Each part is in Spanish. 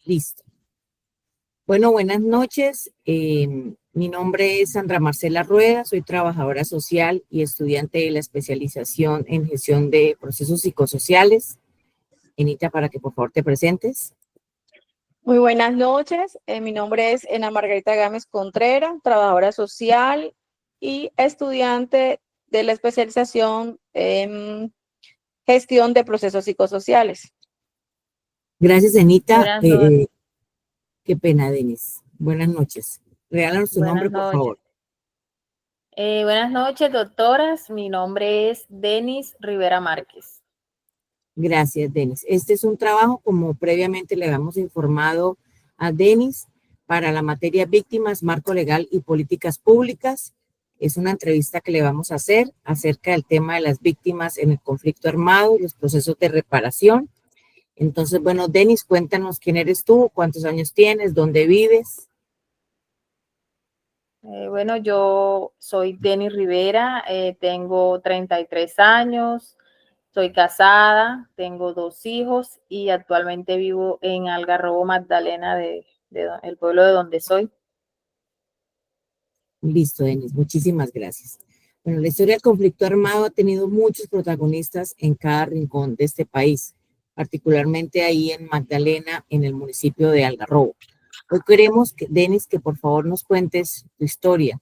Listo. Bueno, buenas noches. Mi nombre es Sandra Marcela Rueda, soy trabajadora social y estudiante de la especialización en gestión de procesos psicosociales. Enita, para que por favor te presentes. Muy buenas noches, mi nombre es Ana Margarita Gámez Contreras, trabajadora social y estudiante de la especialización en gestión de procesos psicosociales. Gracias, Enita. Buenas noches. Qué pena, Denis. Buenas noches. Regálanos tu nombre, Buenas por noches. favor. Buenas noches, doctoras. Mi nombre es Denis Rivera Márquez. Gracias, Denis. Este es un trabajo, como previamente le habíamos informado a Denis, para la materia víctimas, marco legal y políticas públicas. Es una entrevista que le vamos a hacer acerca del tema de las víctimas en el conflicto armado y los procesos de reparación. Entonces, bueno, Denis, cuéntanos quién eres tú, cuántos años tienes, dónde vives. Bueno, yo soy Denis Rivera, tengo 33 años, soy casada, tengo 2 hijos y actualmente vivo en Algarrobo, Magdalena, el pueblo de donde soy. Listo, Denis, muchísimas gracias. Bueno, la historia del conflicto armado ha tenido muchos protagonistas en cada rincón de este país, particularmente ahí en Magdalena, en el municipio de Algarrobo. Hoy queremos, Denis, que por favor nos cuentes tu historia,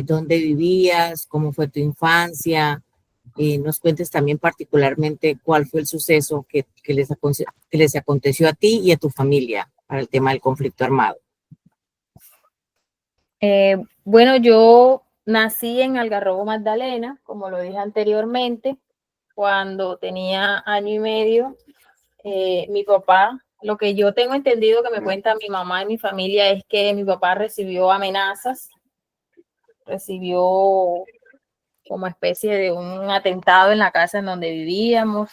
dónde vivías, cómo fue tu infancia, nos cuentes también particularmente cuál fue el suceso que les aconteció a ti y a tu familia para el tema del conflicto armado. Bueno, yo nací en Algarrobo, Magdalena, como lo dije anteriormente, cuando tenía año y medio. Mi papá, lo que yo tengo entendido que me cuenta mi mamá y mi familia es que mi papá recibió amenazas, recibió como especie de un atentado en la casa en donde vivíamos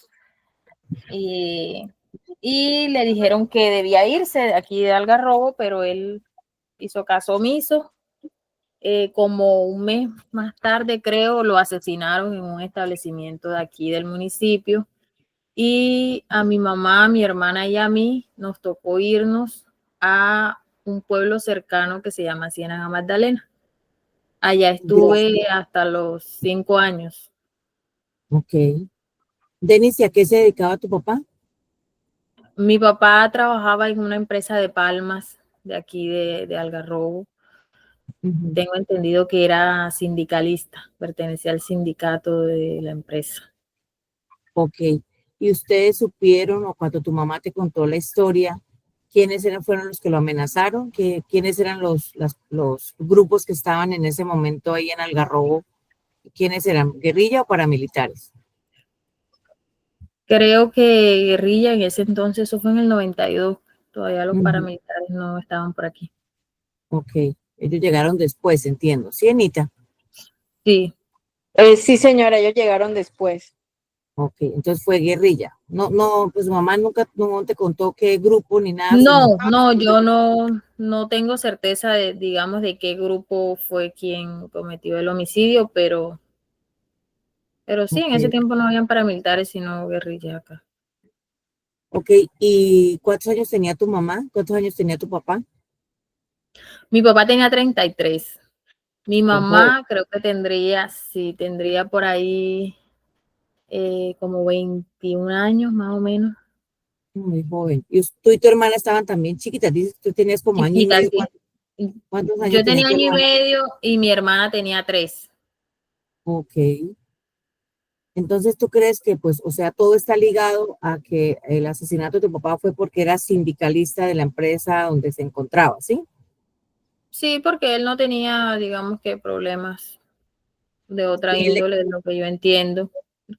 y le dijeron que debía irse de aquí de Algarrobo, pero él hizo caso omiso. Como un mes más tarde, creo, lo asesinaron en un establecimiento de aquí del municipio. Y a mi mamá, a mi hermana y a mí nos tocó irnos a un pueblo cercano que se llama Ciénaga Magdalena. Allá estuve Gracias. hasta los 5 años. Ok. Denis, ¿y a qué se dedicaba tu papá? Mi papá trabajaba en una empresa de palmas de aquí de Algarrobo. Uh-huh. Tengo entendido que era sindicalista, pertenecía al sindicato de la empresa. Ok. ¿Y ustedes supieron, o cuando tu mamá te contó la historia, fueron los que lo amenazaron? ¿Quiénes eran los grupos que estaban en ese momento ahí en Algarrobo? ¿Quiénes eran? ¿Guerrilla o paramilitares? Creo que guerrilla en ese entonces, eso fue en el 92, todavía los Uh-huh. paramilitares no estaban por aquí. Ok. Ellos llegaron después, entiendo. ¿Sí, Anita? Sí. Sí, señora, ellos llegaron después. Ok, entonces fue guerrilla. No, pues mamá nunca no te contó qué grupo ni nada, sino... No, yo no tengo certeza de, digamos, de qué grupo fue quien cometió el homicidio, pero sí, en ese Ok, tiempo no habían paramilitares, sino guerrillas acá. ok, ¿y cuántos años tenía tu mamá? ¿Cuántos años tenía tu papá? Mi papá tenía 33. Mi Pues joven, mamá creo que tendría por ahí como 21 años más o menos. muy joven. ¿Y tú y tu hermana estaban también chiquitas? Dices que tú tenías como año y Chiquita, medio. sí. ¿Cuántos años Yo tenía tenía tu año y hermana? medio y mi hermana tenía 3. Ok. Entonces, ¿tú crees que, pues, o sea, todo está ligado a que el asesinato de tu papá fue porque era sindicalista de la empresa donde se encontraba, ¿sí? Sí, porque él no tenía, digamos que problemas de otra Y él, índole, de lo que yo entiendo,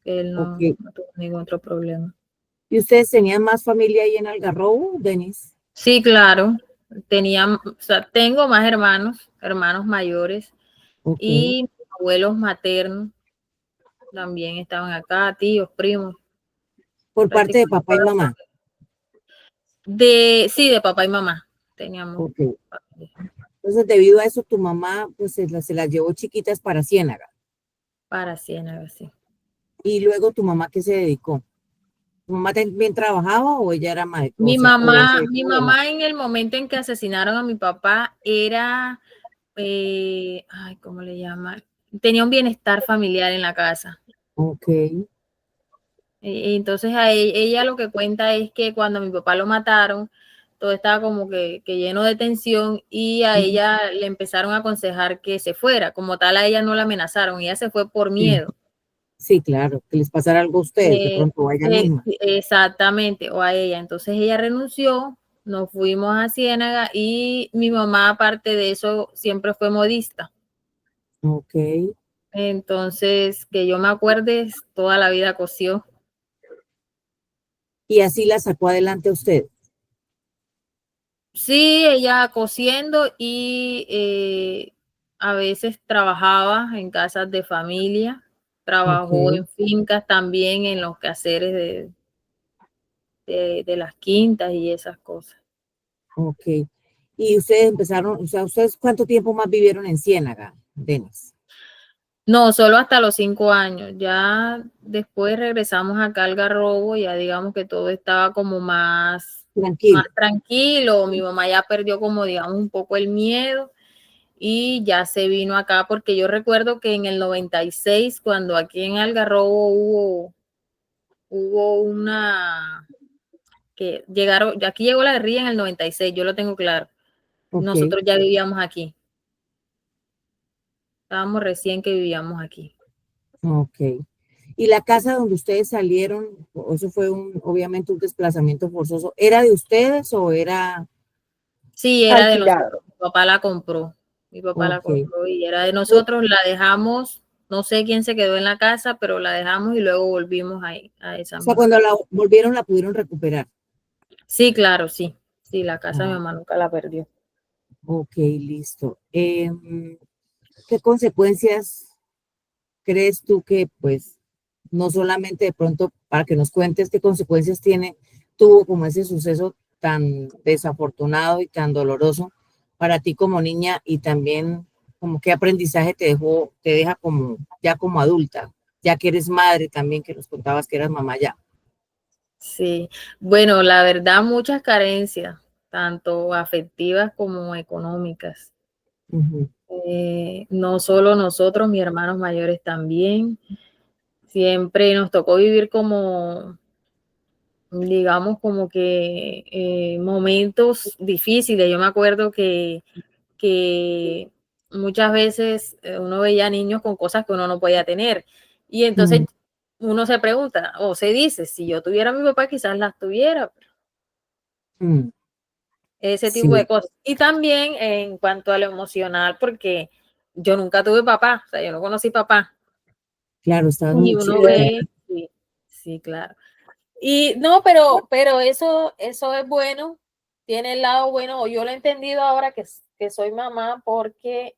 que él ok. no tuvo ningún otro problema. ¿Y ustedes tenían más familia ahí en Algarrobo, Denis? Sí, claro, o sea, tengo más hermanos mayores Ok. y mis abuelos maternos también estaban acá, tíos, primos, Por parte de prácticamente papá y toda la mamá. familia. Sí, de papá y mamá teníamos Ok. familia. Entonces, debido a eso, tu mamá, pues, se las llevó chiquitas para Ciénaga. Para Ciénaga, sí. Y luego tu mamá, ¿qué se dedicó? ¿Tu mamá también trabajaba o ella era madre? Mi O mamá, se- mi mamá en el momento en que asesinaron a mi papá era, ay, ¿cómo le llama? Tenía un bienestar familiar en la casa. Ok, Entonces ella lo que cuenta es que cuando mi papá lo mataron, todo estaba como que lleno de tensión y a ujú, ella le empezaron a aconsejar que se fuera. Como tal, a ella no la amenazaron, ella se fue por sí, miedo. sí, claro, que les pasara algo a ustedes, de pronto a ella misma. Exactamente, o a ella. Entonces ella renunció, nos fuimos a Ciénaga y mi mamá, aparte de eso, siempre fue modista. Ok, Entonces, que yo me acuerde, toda la vida cosió. y así la sacó adelante a usted. Sí, ella cosiendo y a veces trabajaba en casas de familia, Ok, trabajó en fincas también en los quehaceres de las quintas y esas cosas. ok. Y ustedes empezaron, o sea, ¿ustedes cuánto tiempo más vivieron en Ciénaga, Denis? No, solo hasta los 5 años. Ya después regresamos acá al Algarrobo, ya digamos que todo estaba como más Tranquilo. tranquilo. Mi mamá ya perdió como digamos un poco el miedo y ya se vino acá porque yo recuerdo que en el 96 cuando aquí en Algarrobo hubo una que llegaron, aquí llegó la guerrilla en el 96, yo lo tengo claro. Ok, Nosotros ya vivíamos aquí. Estábamos recién que vivíamos aquí. ok. ¿Y la casa donde ustedes salieron, eso fue obviamente un desplazamiento forzoso, era de ustedes o era, Sí, era de Alquilado. nosotros. Mi papá la compró. Mi papá la ok. compró y era de O nosotros. La dejamos, no sé quién se quedó en la casa, pero la dejamos y luego volvimos ahí, a esa sea, misma cuando casa. la volvieron la pudieron recuperar. Sí, claro, sí. Sí, la casa de mi Ah, mamá nunca la perdió. ok, listo. ¿Qué consecuencias crees tú que, pues, no solamente de pronto para que nos cuentes qué consecuencias tuvo como ese suceso tan desafortunado y tan doloroso para ti como niña y también como qué aprendizaje te deja como ya como adulta, ya que eres madre también, que nos contabas que eras mamá ya? Sí. Bueno, la verdad, muchas carencias, tanto afectivas como económicas. Ujú, No solo nosotros, mis hermanos mayores también. Siempre nos tocó vivir como digamos, como que momentos difíciles. Yo me acuerdo que muchas veces uno veía niños con cosas que uno no podía tener. Y entonces mm, uno se pregunta o se dice, si yo tuviera a mi papá, quizás las tuviera, mm, ese tipo de sí, cosas. Y también en cuanto a lo emocional, porque yo nunca tuve papá, o sea, yo no conocí papá. claro, estabas Y muy uno chiquita. ve, sí, sí, claro. Y no, pero eso es bueno, tiene el lado bueno, o yo lo he entendido ahora que soy mamá, porque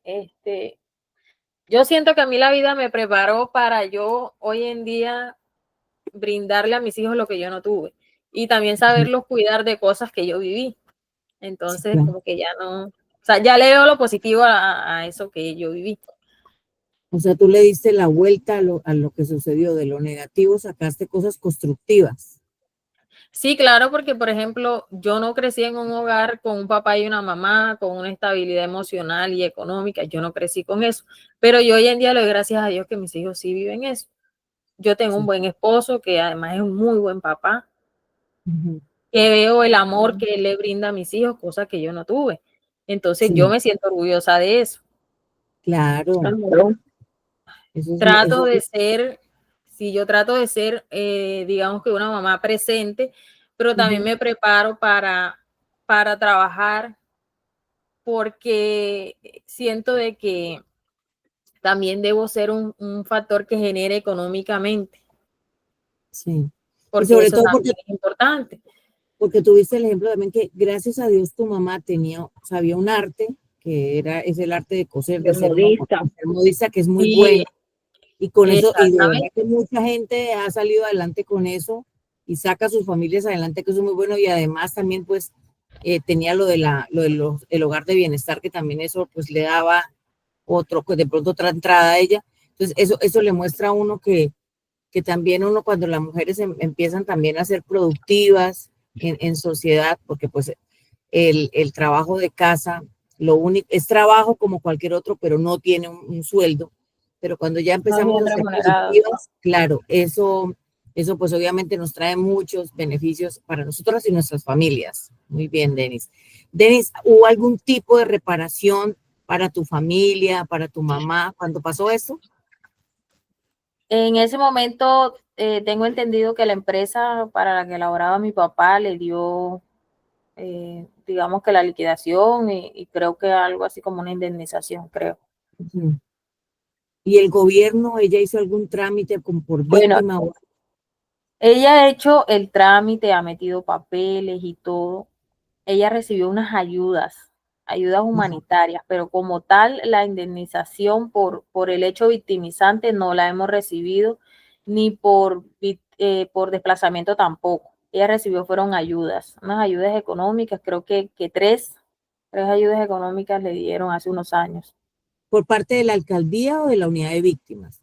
yo siento que a mí la vida me preparó para yo hoy en día brindarle a mis hijos lo que yo no tuve y también Ujú, saberlos cuidar de cosas que yo viví. sí, Entonces, claro. como que ya no, o sea, ya le veo lo positivo a eso que yo viví. O sea, tú le diste la vuelta a lo que sucedió, de lo negativo sacaste cosas constructivas. Sí, claro, porque por ejemplo, yo no crecí en un hogar con un papá y una mamá, con una estabilidad emocional y económica, yo no crecí con eso, pero yo hoy en día le doy gracias a Dios que mis hijos sí viven eso. Yo tengo un Sí. buen esposo que además es un muy buen papá, Ujú, que veo el amor que él le brinda a mis hijos, cosa que yo no tuve. Entonces yo sí, me siento orgullosa de eso. claro, Claro. Trato de ser, sí, yo trato de ser, digamos que una mamá presente, pero también ujú, me preparo para trabajar porque siento de que también debo ser un factor que genere económicamente, sí. Y porque sobre eso todo porque, también es importante. porque tuviste el ejemplo también que gracias a Dios tu mamá sabía un arte, es el arte de coser, De modista. de ser modista, que es muy Y bueno. Y con eso, y de verdad exactamente, que mucha gente ha salido adelante con eso y saca a sus familias adelante, que eso es muy bueno. Y además también pues tenía el hogar de bienestar, que también eso pues le daba otro, pues de pronto otra entrada a ella. Entonces eso le muestra a uno que también uno cuando las mujeres empiezan también a ser productivas en sociedad, porque pues el trabajo de casa, lo único, es trabajo como cualquier otro, pero no tiene un sueldo. Pero cuando ya empezamos bien a ser remunerado. productivas, claro, eso pues obviamente nos trae muchos beneficios para nosotros y nuestras familias. Muy bien, Denis. Denis, ¿hubo algún tipo de reparación para tu familia, para tu mamá cuando pasó eso? En ese momento tengo entendido que la empresa para la que laboraba mi papá le dio, digamos que la liquidación y creo que algo así como una indemnización, creo. Ujú. ¿Y el gobierno, ella hizo algún trámite como por Bueno, víctima? ella ha hecho el trámite, ha metido papeles y todo. Ella recibió unas ayudas humanitarias, pero como tal, la indemnización por el hecho victimizante no la hemos recibido, ni por desplazamiento tampoco. Ella recibió, fueron ayudas, unas ayudas económicas, creo que tres ayudas económicas le dieron hace unos años, ¿Por parte de la alcaldía o de la unidad de víctimas?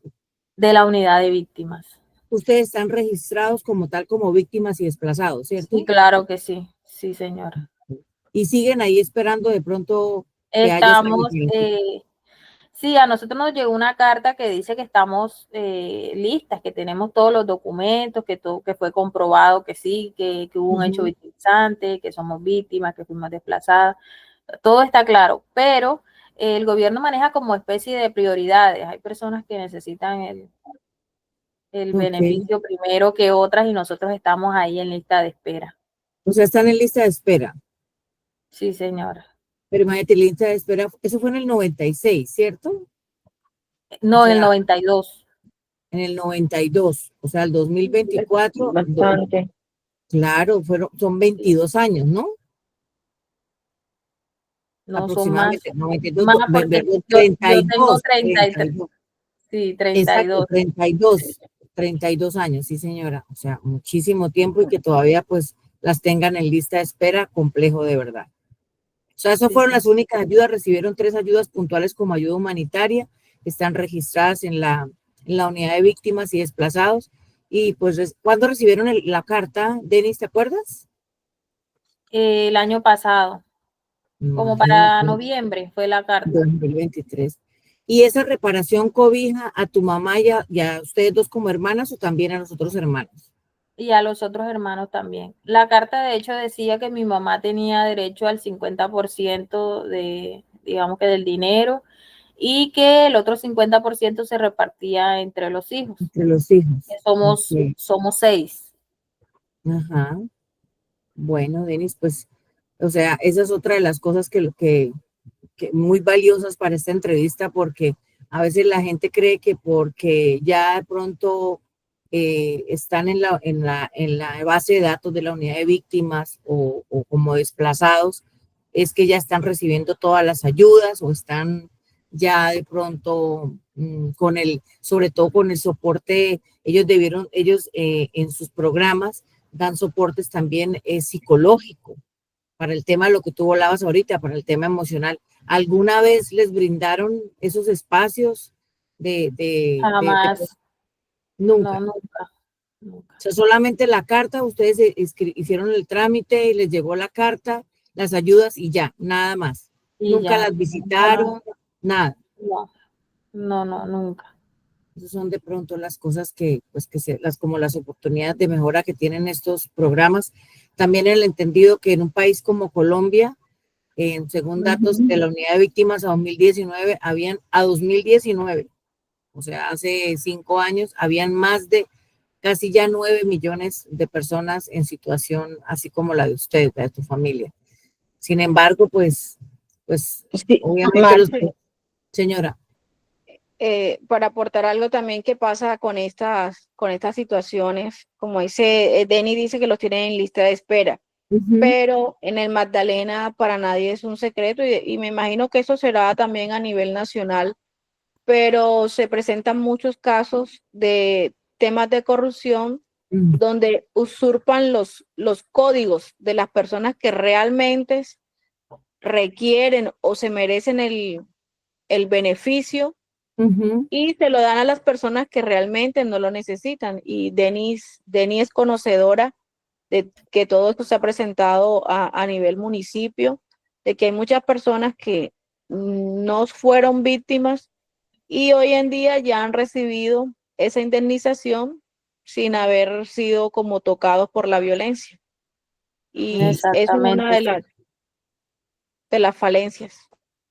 de la unidad de víctimas. Ustedes están registrados como tal, como víctimas y desplazados, Sí, ¿cierto? claro que sí, sí, señora. Y siguen ahí esperando de pronto que haya esta Estamos, liquidación. sí, a nosotros nos llegó una carta que dice que estamos listas, que tenemos todos los documentos, que todo, que fue comprobado que sí, que hubo un hecho Ujú. victimizante, que somos víctimas, que fuimos desplazadas. Todo está claro, pero el gobierno maneja como especie de prioridades. Hay personas que necesitan el Ok. beneficio primero que otras y nosotros estamos ahí en lista de espera. O sea, están en lista de espera. Sí, señora. Pero imagínate, lista de espera, eso fue en el 96, ¿cierto? O No, el sea, 92. en el 92, o sea, el 2024, Bastante. claro, son 22 años, ¿no? No son más. Aproximadamente, 92, Más porque yo tengo 32, 33, 32. sí, Exacto, 32. 32 años, sí señora, o sea, muchísimo tiempo y que todavía pues las tengan en lista de espera, complejo de verdad. O sea, esas Sí, fueron sí. las únicas ayudas, recibieron 3 ayudas puntuales como ayuda humanitaria, están registradas en la unidad de víctimas y desplazados. Y pues, ¿cuándo recibieron la carta, Denis, te acuerdas? El año pasado, como para Imagínate, noviembre fue la carta. 2023. ¿Y esa reparación cobija a tu mamá y a ustedes dos como hermanas o también a los otros hermanos? Y a los otros hermanos también. La carta de hecho decía que mi mamá tenía derecho al 50% de, digamos que del dinero y que el otro 50% se repartía entre los hijos. Entre los hijos. Que somos 6. Ajá. Bueno, Denis, pues, o sea, esa es otra de las cosas que muy valiosas para esta entrevista, porque a veces la gente cree que porque ya de pronto están en la base de datos de la unidad de víctimas o como desplazados, es que ya están recibiendo todas las ayudas o están ya de pronto sobre todo con el soporte, ellos en sus programas dan soportes también psicológico para el tema de lo que tú hablabas ahorita, para el tema emocional. ¿Alguna vez les brindaron esos espacios Jamás. No, nunca? nunca, O nunca. sea, solamente la carta, ustedes hicieron el trámite y les llegó la carta, las ayudas y ya, nada más. Y Nunca ya, las jamás. visitaron, nada. No, no, no, nunca. Esas son de pronto las cosas que, pues, como las oportunidades de mejora que tienen estos programas. También el entendido que en un país como Colombia, según datos de la unidad de víctimas a 2019, a 2019, o sea, hace 5 años, habían más de casi ya 9 millones de personas en situación así como la de usted, la de tu familia. Sin embargo, pues Sí, obviamente Marce, señora. para aportar algo también que pasa con estas situaciones, como dice Denny, dice que los tienen en lista de espera, Ujú. pero en el Magdalena para nadie es un secreto y me imagino que eso será también a nivel nacional, pero se presentan muchos casos de temas de corrupción Mm. donde usurpan los códigos de las personas que realmente requieren o se merecen el beneficio y se lo dan a las personas que realmente no lo necesitan. Y Denis es conocedora de que todo esto se ha presentado a nivel municipio, de que hay muchas personas que no fueron víctimas y hoy en día ya han recibido esa indemnización sin haber sido como tocados por la violencia. Y eso es una Exactamente. de las falencias.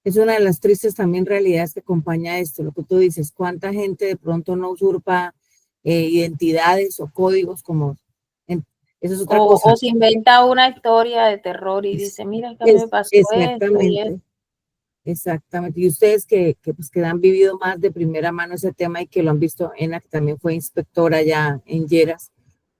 Es una de las tristes también realidades que acompaña esto, lo que tú dices, cuánta gente de pronto no usurpa identidades o códigos como, eso es otra cosa. O se inventa una historia de terror y dice, mira, que a mí me pasó esto y esto. Exactamente. Y ustedes pues, que han vivido más de primera mano ese tema y que lo han visto, Ena, que también fue inspectora ya en Lleras,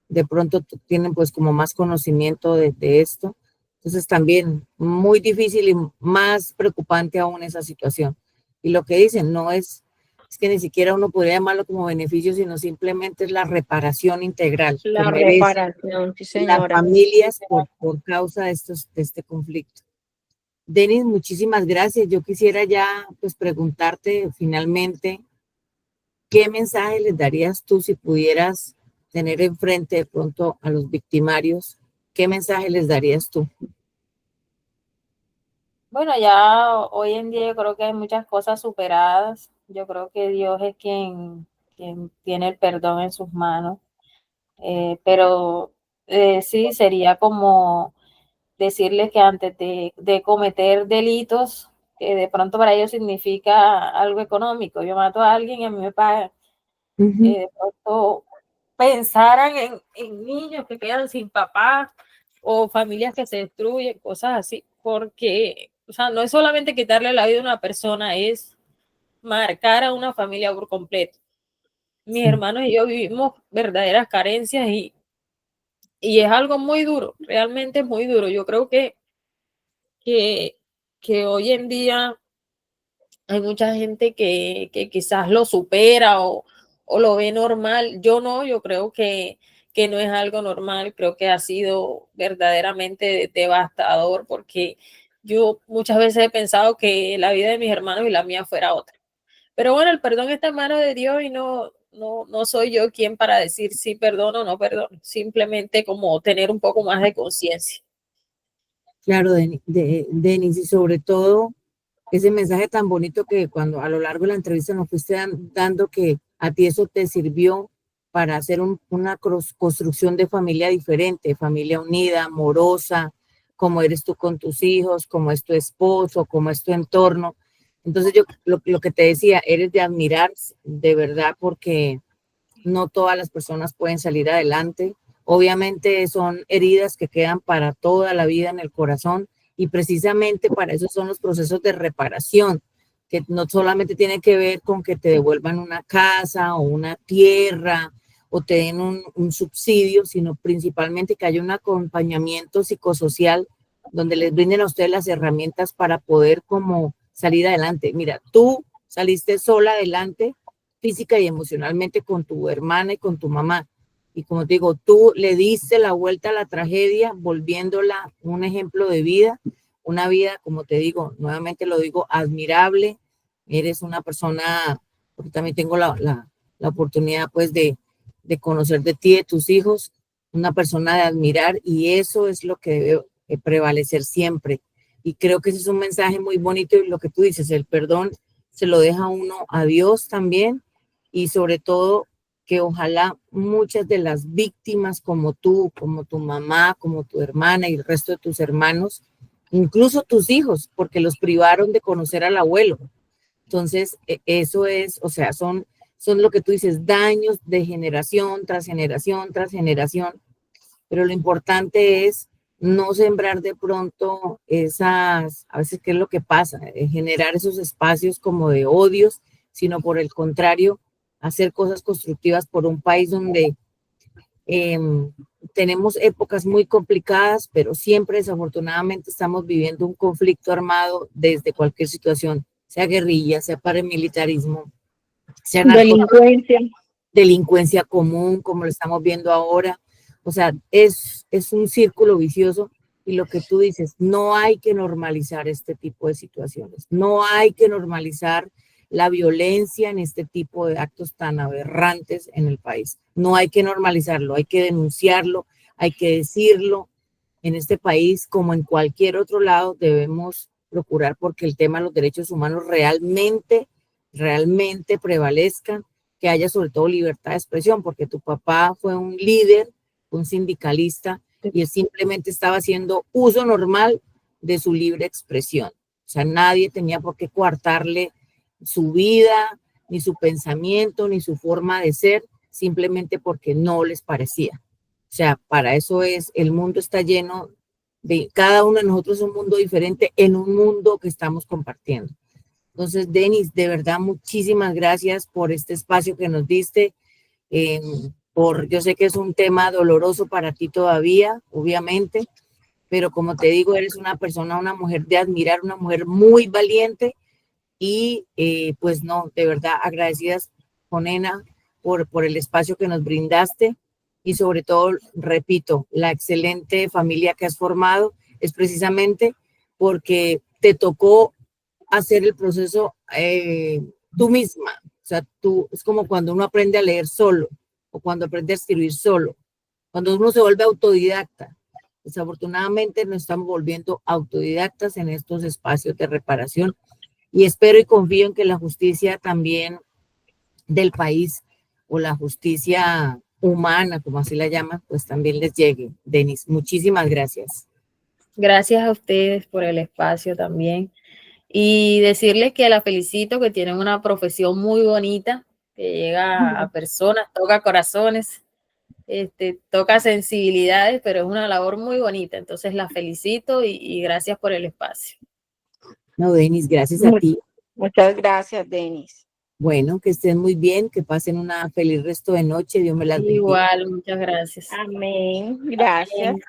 de pronto tienen pues como más conocimiento de esto. Entonces también muy difícil y más preocupante aún esa situación. Y lo que dicen no es que ni siquiera uno podría llamarlo como beneficio, sino simplemente es la reparación integral que La merece reparación, sí, las señora. familias por causa de este conflicto. Denis, muchísimas gracias. Yo quisiera ya pues preguntarte finalmente, ¿qué mensaje les darías tú si pudieras tener enfrente de pronto a los victimarios? ¿Qué mensaje les darías tú? Bueno, ya hoy en día yo creo que hay muchas cosas superadas. Yo creo que Dios es quien tiene el perdón en sus manos. Pero sí, sería como decirles que antes de cometer delitos, que de pronto para ellos significa algo económico, yo mato a alguien y a mí me pagan, de pronto pensaran en niños que quedan sin papá o familias que se destruyen, cosas así, porque, o sea, no es solamente quitarle la vida a una persona, es marcar a una familia por completo. Mis hermanos y yo vivimos verdaderas carencias y es algo muy duro, realmente es muy duro. Yo creo que, que hoy en día hay mucha gente que quizás lo supera o lo ve normal. Yo no, yo creo que no es algo normal, creo que ha sido verdaderamente devastador porque yo muchas veces he pensado que la vida de mis hermanos y la mía fuera otra. Pero bueno, el perdón está en manos de Dios y no soy yo quien para decir si perdono o no perdono, simplemente como tener un poco más de conciencia. Claro, Denis, y sobre todo ese mensaje tan bonito que cuando a lo largo de la entrevista nos fuiste dando, que a ti eso te sirvió para hacer una construcción de familia diferente, familia unida, amorosa, como eres tú con tus hijos, como es tu esposo, como es tu entorno. Entonces yo lo que te decía, eres de admirar de verdad porque no todas las personas pueden salir adelante. Obviamente son heridas que quedan para toda la vida en el corazón y precisamente para eso son los procesos de reparación, que no solamente tiene que ver con que te devuelvan una casa o una tierra o te den un subsidio, sino principalmente que haya un acompañamiento psicosocial donde les brinden a ustedes las herramientas para poder como salir adelante. Mira, tú saliste sola adelante física y emocionalmente con tu hermana y con tu mamá. Y como te digo, tú le diste la vuelta a la tragedia, volviéndola un ejemplo de vida, una vida, como te digo, nuevamente lo digo, admirable. Eres una persona, porque también tengo la oportunidad pues de conocer de ti, de tus hijos, una persona de admirar y eso es lo que debe prevalecer siempre. Y creo que ese es un mensaje muy bonito y lo que tú dices, el perdón se lo deja uno a Dios también y sobre todo que ojalá muchas de las víctimas como tú, como tu mamá, como tu hermana y el resto de tus hermanos, incluso tus hijos, porque los privaron de conocer al abuelo. Entonces, eso es, o sea, son lo que tú dices, daños de generación tras generación tras generación, pero lo importante es no sembrar de pronto esas, a veces, ¿qué es lo que pasa? Generar esos espacios como de odios, sino por el contrario, hacer cosas constructivas por un país donde tenemos épocas muy complicadas, pero siempre desafortunadamente estamos viviendo un conflicto armado desde cualquier situación, sea guerrilla, sea paramilitarismo, sea delincuencia común, como lo estamos viendo ahora. O sea, es un círculo vicioso y lo que tú dices, no hay que normalizar este tipo de situaciones, no hay que normalizar la violencia en este tipo de actos tan aberrantes en el país. No hay que normalizarlo, hay que denunciarlo, hay que decirlo. En este país, como en cualquier otro lado, debemos procurar porque el tema de los derechos humanos realmente prevalezcan, que haya sobre todo libertad de expresión, porque tu papá fue un líder, un sindicalista, y él simplemente estaba haciendo uso normal de su libre expresión. O sea, nadie tenía por qué coartarle su vida, ni su pensamiento, ni su forma de ser, simplemente porque no les parecía. O sea, para eso es, el mundo está lleno de, cada uno de nosotros es un mundo diferente en un mundo que estamos compartiendo. Entonces, Denis, de verdad, muchísimas gracias por este espacio que nos diste. Yo sé que es un tema doloroso para ti todavía, obviamente, pero como te digo, eres una persona, una mujer de admirar, una mujer muy valiente y pues no, de verdad, agradecidas, Jonena, por el espacio que nos brindaste y sobre todo, repito, la excelente familia que has formado es precisamente porque te tocó hacer el proceso tú misma. O sea, es como cuando uno aprende a leer solo o cuando aprende a escribir solo, cuando uno se vuelve autodidacta. Desafortunadamente nos estamos volviendo autodidactas en estos espacios de reparación y espero y confío en que la justicia también del país o la justicia humana, como así la llaman, pues también les llegue. Denis, muchísimas gracias. Gracias a ustedes por el espacio también. Y decirles que la felicito, que tienen una profesión muy bonita, que llega a personas, toca corazones, toca sensibilidades, pero es una labor muy bonita. Entonces la felicito y gracias por el espacio. No, Denis, gracias a ti. Muchas gracias, Denis. Bueno, que estén muy bien, que pasen una feliz resto de noche. Dios me las bendiga. Igual, muchas gracias. Amén. Gracias. Amén.